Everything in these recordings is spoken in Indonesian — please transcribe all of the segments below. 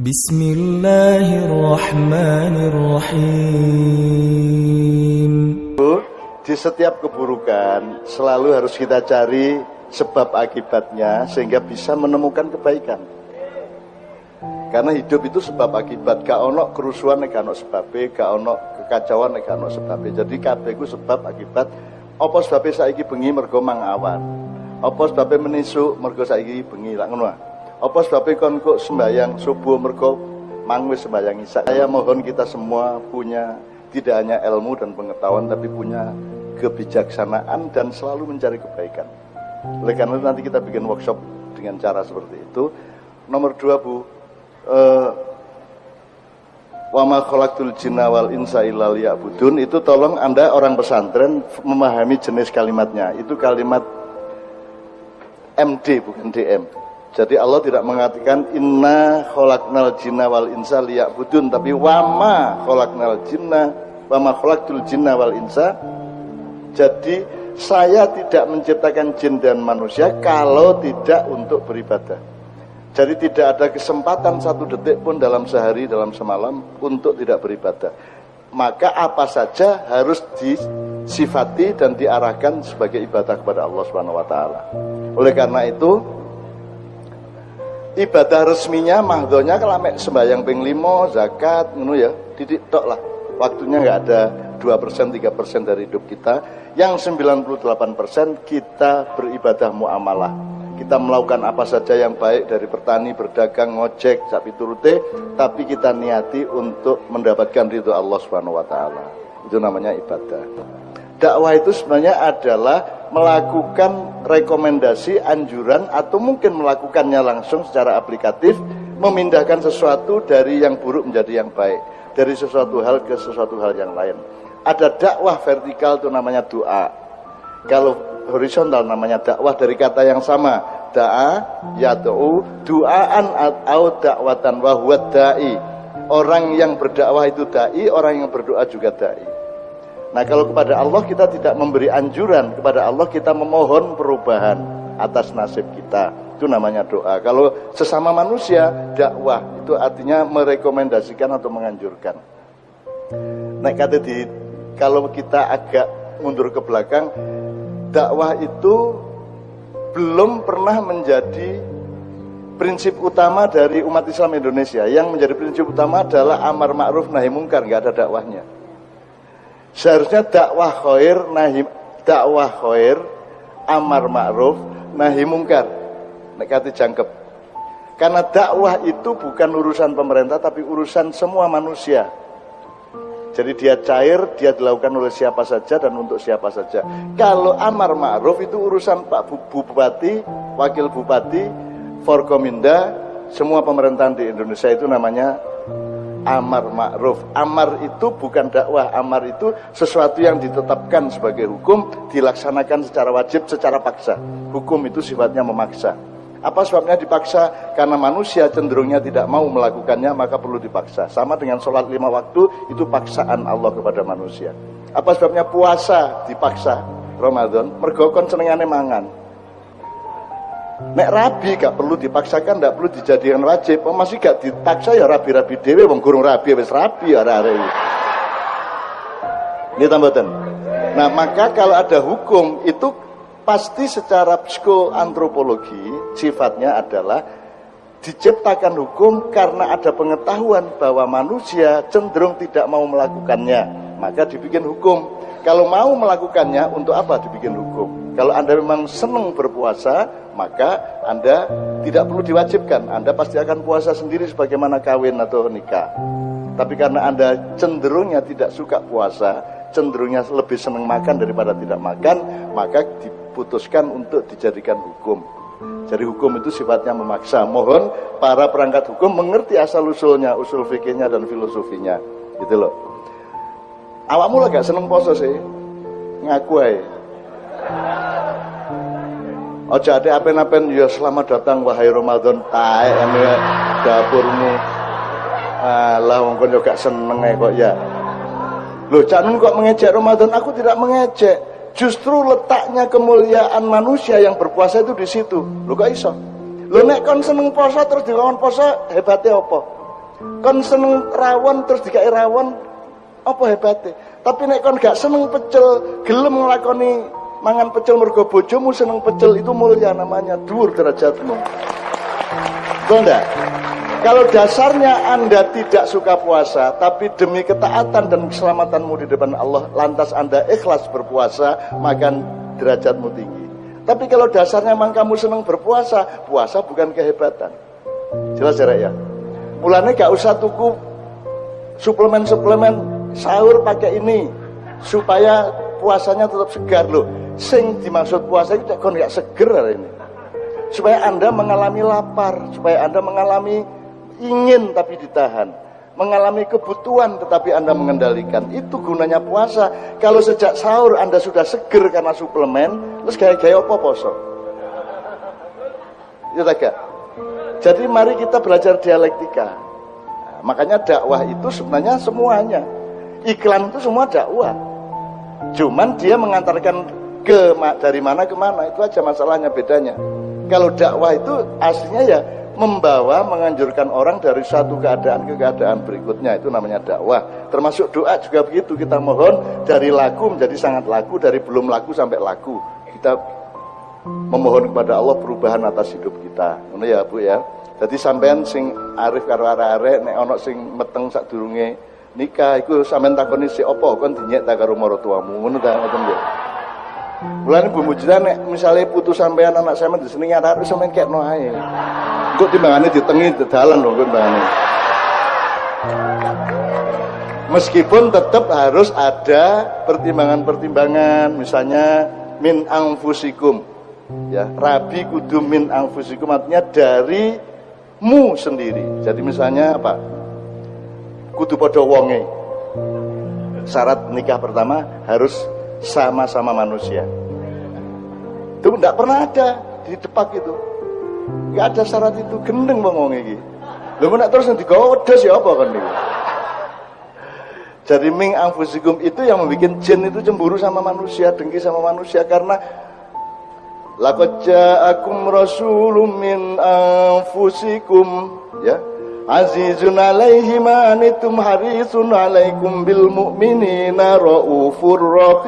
Bismillahirrahmanirrahim. Di setiap keburukan selalu harus kita cari sebab akibatnya sehingga bisa menemukan kebaikan. Karena hidup itu sebab akibat. Gak ono kerusuhan nek ono sebabe, gak ono kekacauan nek ono sebabe. Jadi kabeh iku sebab akibat. Apa sebabe saiki bengi mergo mang awan. Apa sebabe menisuk mergo saiki bengi lak ngono. Apa sebabe kon kok sembayang subuh mergo mang wis sembayang isya. Saya mohon kita semua punya tidak hanya ilmu dan pengetahuan, tapi punya kebijaksanaan dan selalu mencari kebaikan. Oleh karena itu nanti kita bikin workshop dengan cara seperti itu. Nomor 2 Bu, wa ma khalaqtul jinna wal insa illa liya'budun, itu tolong Anda orang pesantren memahami jenis kalimatnya. Itu kalimat MD bukan DM. Jadi Allah tidak mengatakan inna khalaqnal jinna wal insa liya'budun, tapi wa ma khalaqtul jinna wal insa. Jadi saya tidak menciptakan jin dan manusia kalau tidak untuk beribadah. Jadi tidak ada kesempatan 1 detik pun dalam sehari, dalam semalam untuk tidak beribadah. Maka apa saja harus disifati dan diarahkan sebagai ibadah kepada Allah Subhanahu wa taala. Oleh karena itu ibadah resminya mahdhonya kelamek sembahyang ping 5, zakat ngono ya, didik tok lah. Waktunya enggak ada 2%, 3% dari hidup kita. Yang 98% kita beribadah muamalah. Kita melakukan apa saja yang baik, dari bertani, berdagang, ngojek, sapi turute, tapi kita niati untuk mendapatkan ridho Allah Subhanahu wa taala. Itu namanya ibadah. Dakwah itu sebenarnya adalah melakukan rekomendasi, anjuran, atau mungkin melakukannya langsung secara aplikatif, memindahkan sesuatu dari yang buruk menjadi yang baik, dari sesuatu hal ke sesuatu hal yang lain. Ada dakwah vertikal itu namanya doa. Kalau horizontal namanya dakwah, dari kata yang sama, da'a, yad'u, du'aan atau dakwatan wa huwa da'i. Orang yang berdakwah itu da'i, orang yang berdoa juga da'i. Nah, kalau kepada Allah kita tidak memberi anjuran, kepada Allah kita memohon perubahan atas nasib kita. Itu namanya doa. Kalau sesama manusia, dakwah itu artinya merekomendasikan atau menganjurkan. Nah, kalau kita agak mundur ke belakang, dakwah itu belum pernah menjadi prinsip utama dari umat Islam Indonesia. Yang menjadi prinsip utama adalah amar ma'ruf nahi mungkar, nggak ada dakwahnya. Seharusnya dakwah khair, amar ma'ruf nahi mungkar. Nek kate jangkep. Karena dakwah itu bukan urusan pemerintah, tapi urusan semua manusia. Jadi dia cair, dia dilakukan oleh siapa saja dan untuk siapa saja. Kalau amar ma'ruf itu urusan Pak Bupati, Wakil Bupati, Forkominda, semua pemerintahan di Indonesia itu namanya amar ma'ruf. Amar itu bukan dakwah, amar itu sesuatu yang ditetapkan sebagai hukum, dilaksanakan secara wajib, secara paksa. Hukum itu sifatnya memaksa. Apa sebabnya dipaksa? Karena manusia cenderungnya tidak mau melakukannya, maka perlu dipaksa. Sama dengan sholat 5 waktu, itu paksaan Allah kepada manusia. Apa sebabnya puasa dipaksa Ramadan? Mergo kon senengane mangan. Nek rabi gak perlu dipaksakan, gak perlu dijadikan wajib. Oh, masih gak dipaksa ya rabi-rabi dewe, wong gurung rabi wis rabi ya arek. Ini tambahan. Nah, maka kalau ada hukum itu pasti secara psikoantropologi sifatnya adalah diciptakan hukum karena ada pengetahuan bahwa manusia cenderung tidak mau melakukannya, maka dibikin hukum. Kalau mau melakukannya, untuk apa dibikin hukum? Kalau Anda memang senang berpuasa, maka Anda tidak perlu diwajibkan. Anda pasti akan puasa sendiri sebagaimana kawin atau nikah. Tapi karena Anda cenderungnya tidak suka puasa, cenderungnya lebih senang makan daripada tidak makan, maka diputuskan untuk dijadikan hukum. Jadi hukum itu sifatnya memaksa. Mohon para perangkat hukum mengerti asal-usulnya, usul fikihnya dan filosofinya. Gitu loh. Awakmu lah gak seneng poso sih? Ngaku aja. Ojo ade apen-apen ya selamat datang wahai Ramadan, taek ane dapurmu. Alah wong kon yo gak seneng kok ya. Loh, Cak Nun kok mengejek Ramadan? Aku tidak mengejek. Justru letaknya kemuliaan manusia yang berpuasa itu di situ. Lho kok iso? Lho nek kon seneng puasa terus dikon puasa, hebatnya apa? Kon seneng rawon terus dikai rawon, apa hebatnya? Tapi nek kon gak seneng pecel, gelem nglakoni mangan pecel mergo bojomu seneng pecel, itu mulia namanya, dhuwur derajatmu. Betul enggak? Kalau dasarnya Anda tidak suka puasa, tapi demi ketaatan dan keselamatanmu di depan Allah, lantas Anda ikhlas berpuasa, maka derajatmu tinggi. Tapi kalau dasarnya memang kamu senang berpuasa, puasa bukan kehebatan. Jelas ya? Mulanya gak usah tuku suplemen-suplemen sahur pakai ini supaya puasanya tetap segar loh. Sing dimaksud puasa itu kon gak seger hari ini. Supaya Anda mengalami lapar, supaya Anda mengalami ingin tapi ditahan, mengalami kebutuhan tetapi Anda mengendalikan. Itu gunanya puasa. Kalau sejak sahur Anda sudah seger karena suplemen, terus gaya-gaya apa poso? Ya tak? Jadi mari kita belajar dialektika. Nah, makanya dakwah itu sebenarnya semuanya. Iklan itu semua dakwah. Cuman dia mengantarkan dari mana ke mana, itu aja masalahnya, bedanya. Kalau dakwah itu aslinya ya membawa, menganjurkan orang dari satu keadaan ke keadaan berikutnya, itu namanya dakwah. Termasuk doa juga begitu, kita mohon dari laku menjadi sangat laku, dari belum laku sampai laku. Kita memohon kepada Allah perubahan atas hidup kita. Ngono ya Bu ya. Jadi sampean sing arif karo arek-arek, nek ana sing meteng sadurunge nikah iku sampean takoni sik apa kon dinyek ta karo maratuamu. Ngono ta ngoten nggih. Mulane Bu Mujidah nek misale putu sampean anak sampean disenengi arek sampean kekno ae. Engko timbangane ditengi dalan lho engko timbangane. Meskipun tetap harus ada pertimbangan-pertimbangan, misalnya min anfusikum. Ya, rabi kudu min anfusikum, artinya darimu sendiri. Jadi misalnya apa? Kudu padha wonge. Syarat nikah pertama harus sama-sama manusia. Itu tidak pernah ada di Depak itu. Enggak ada syarat itu, gendeng wong iki. Lha kok nek terus digodes ya apa kan niku? Jadi min anfusikum itu yang membuat jin itu cemburu sama manusia, dengki sama manusia, karena laqad ja'akum rasulun min anfusikum ya azizun 'alaihi ma antum harisun 'alaikum bil mu'minina raufur rahim.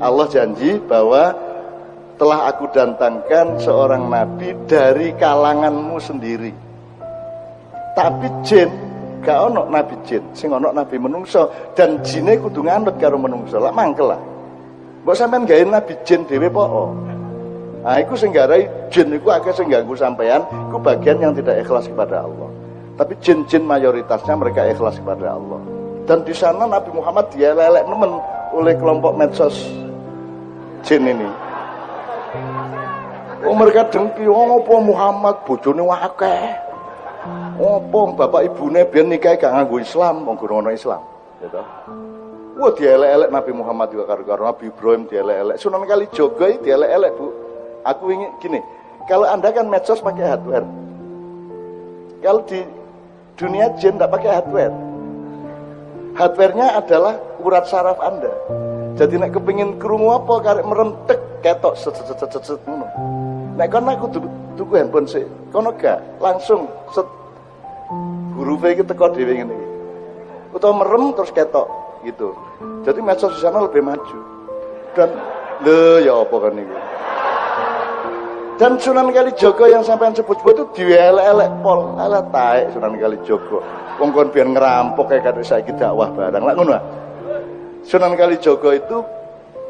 Allah janji bahwa telah aku datangkan seorang nabi dari kalanganmu sendiri. Tapi jin gak ono nabi jin, sing ono nabi menungso, dan jine kudu nganut karo menungso. Lah mangkel lah. Mbok sampean gawe nabi jin dhewe po. Nah, iku sing garai jin iku akeh sing ganggu sampean, iku bagian yang tidak ikhlas kepada Allah. Tapi jin-jin mayoritasnya mereka ikhlas kepada Allah. Dan di sana Nabi Muhammad dielek nemen oleh kelompok medsos jin ini. Oh, mereka dengki, oh apa Muhammad bojone akeh. Opo bapak ibune biyen nikah gak nganggo Islam, wong guru ono Islam, gitu. Wah dielek-elek Nabi Muhammad juga karo Nabi Ibrahim dielek-elek. Sunan Kalijaga dielek-elek Bu. Aku ingin gini, kalau Anda kan medsos pakai hardware. Kalau di dunia jin tidak pakai hardware. Hardwarenya adalah urat saraf Anda. Jadi nek kepengin krungu apa karek merentek ketok set ngono. Nek kono aku tuku handphone sik, kono gak langsung set hurufe iki teko dhewe ngene iki. Utawa merem terus ketok gitu. Jadi medsos di sana lebih maju. Dan lho ya apa kan niku. Dan Sunan Kalijaga yang sampean sebut-sebut itu dielek-elek pol, ala taek Sunan Kalijaga. Wong kon biyen ngerampok kayak kate saiki dakwah barang. Lah ngono. Sunan Kalijaga itu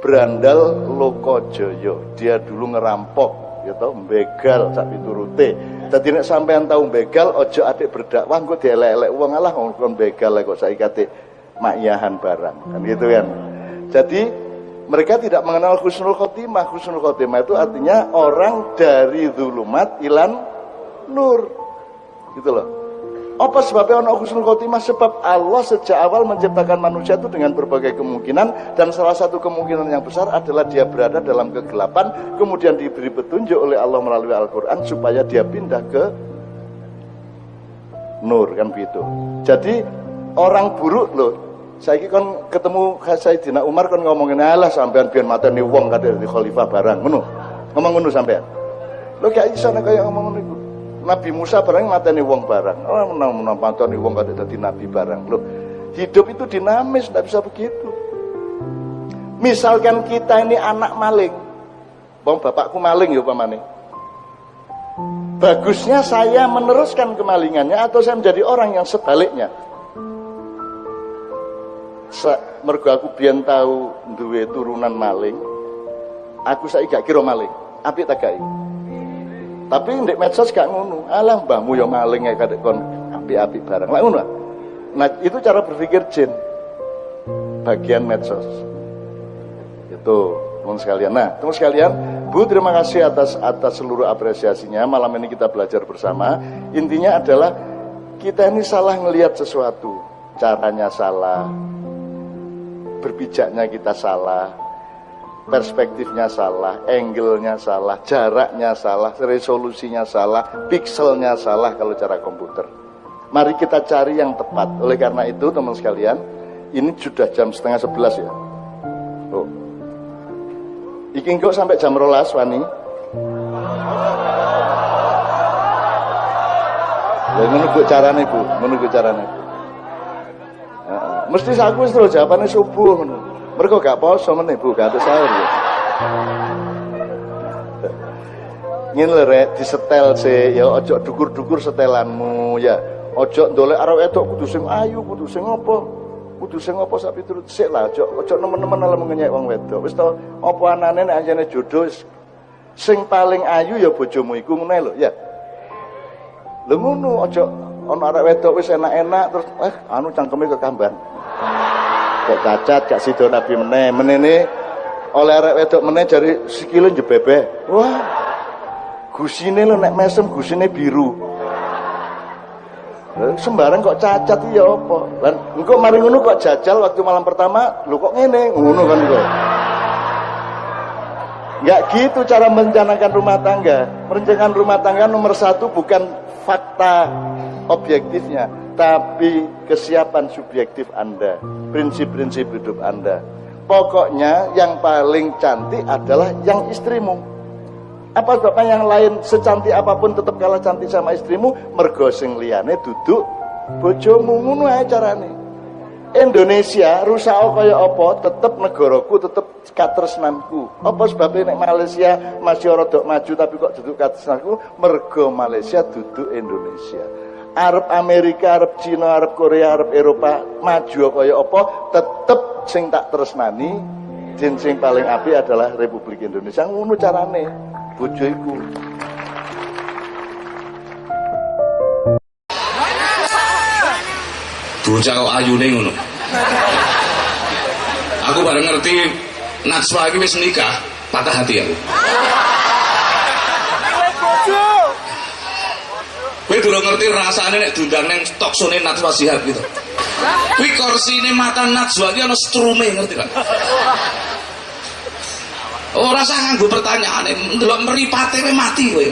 berandal Lokajaya. Dia dulu ngerampok, ya toh, begal sak piturute. Dadi nek sampean tau begal, aja atik berdakwah engko dielek-elek wong alah kon begal kok saiki atik makyahan barang. Kan gitu kan. Jadi mereka tidak mengenal husnul khotimah. Husnul khotimah itu artinya orang dari zulumat ilan nur. Gitu loh. Apa sebabnya orang husnul khotimah? Sebab Allah sejak awal menciptakan manusia itu dengan berbagai kemungkinan, dan salah satu kemungkinan yang besar adalah dia berada dalam kegelapan, kemudian diberi petunjuk oleh Allah melalui Al-Quran supaya dia pindah ke nur, kan begitu. Jadi orang buruk loh. Saiki kon ketemu Sayyidina Umar kon ngomongin alah sampean biyen mateni wong kate di khalifah barang ngono. Ngomong ngono sampean. Lho gak iso nek kaya ngomong ngono iku. Nabi Musa barang mateni wong barang. Oh, menang mateni wong kok dadi nabi barang. Loh, hidup itu dinamis, tidak bisa begitu. Misalkan kita ini anak maling, bang bapakku maling ya pamane. Bagusnya saya meneruskan kemalingannya atau saya menjadi orang yang sebaliknya. Mergo aku biyen tahu duwe turunan maling, aku saiki gak kira maling, apik tak gawe. Tapi ndek medsos gak ngono. Alah mbahmu ya maling ya kadek kon apik-apik barang. Lah ngono. Nah, itu cara berpikir jin. Bagian medsos. Itu, teman sekalian. Nah, teman sekalian, Bu, terima kasih atas seluruh apresiasinya. Malam ini kita belajar bersama. Intinya adalah kita ini salah ngelihat sesuatu, caranya salah, berpijaknya kita salah, perspektifnya salah, angle-nya salah, jaraknya salah, resolusinya salah, pikselnya salah kalau cara komputer. Mari kita cari yang tepat. Oleh karena itu, teman sekalian, ini sudah jam 10:30 ya. Oh. Iki kok sampai jam 12 wani. Ya menunggu carane, Bu, menunggu carane. Mesti aku wis terus jawabane subuh ngono. Mergo gak poso meneh, Bu, gak sahur ya. Ngene lho rek, disetel sih ya, ojo dukur-dukur setelanmu ya. Ojo ndolek arep wedok kudu sing ayu, kudu sing apa? Kudu sing apa sak piturut sik lah, ojo nemen-nemen alem ngenyek wong wedok. Wis to, apa anane nek anjene jodoh sing paling ayu ya bojomu iku ngene lho, ya. Lho ngono, ojo ana arek wedok wis enak-enak terus anu cangkeme kekamban. Kok cacat gak sida Nabi menene oleh arek wedok meneh jari sikile njebebeh. Wah. Gusine lho nek mesem gusine biru. Sembarang kok cacat ya apa? Lan engko mari ngono kok jajal waktu malam pertama, lho kok ngene, ngono kan kok. Enggak gitu cara merencanakan rumah tangga. Merencanakan rumah tangga nomor 1 bukan fakta objektifnya, tapi kesiapan subjektif Anda, prinsip-prinsip hidup Anda. Pokoknya yang paling cantik adalah yang istrimu. Apa sebabnya yang lain secantik apapun tetap kalah cantik sama istrimu? Mergo sing liyane duduk bojomu, ngono ae carane. Indonesia rusak kaya apa, tetep negaraku, tetep katresnanku. Apa sebabnya nek Malaysia masih rada maju tapi kok duduk katresnanku? Mergo Malaysia duduk Indonesia. Arab Amerika, Arab Cina, Arab Korea, Arab Eropa maju kaya apa, tetep sing tak tresnani, jin sing paling apik adalah Republik Indonesia. Ngono carane. Bojo iku. Bocah kok ayune ngono. Aku bareng ngerti Najwa iki wis nikah, patah hati aku. Kowe durung ngerti rasane nek diundang ning talkshow-ne Najwa Shihab gitu. Kuwi kursine makan Najwa iki ana strume, ngerti kan? Ora usah nganggo pertanyaane, ndelok mripate kowe mati kowe.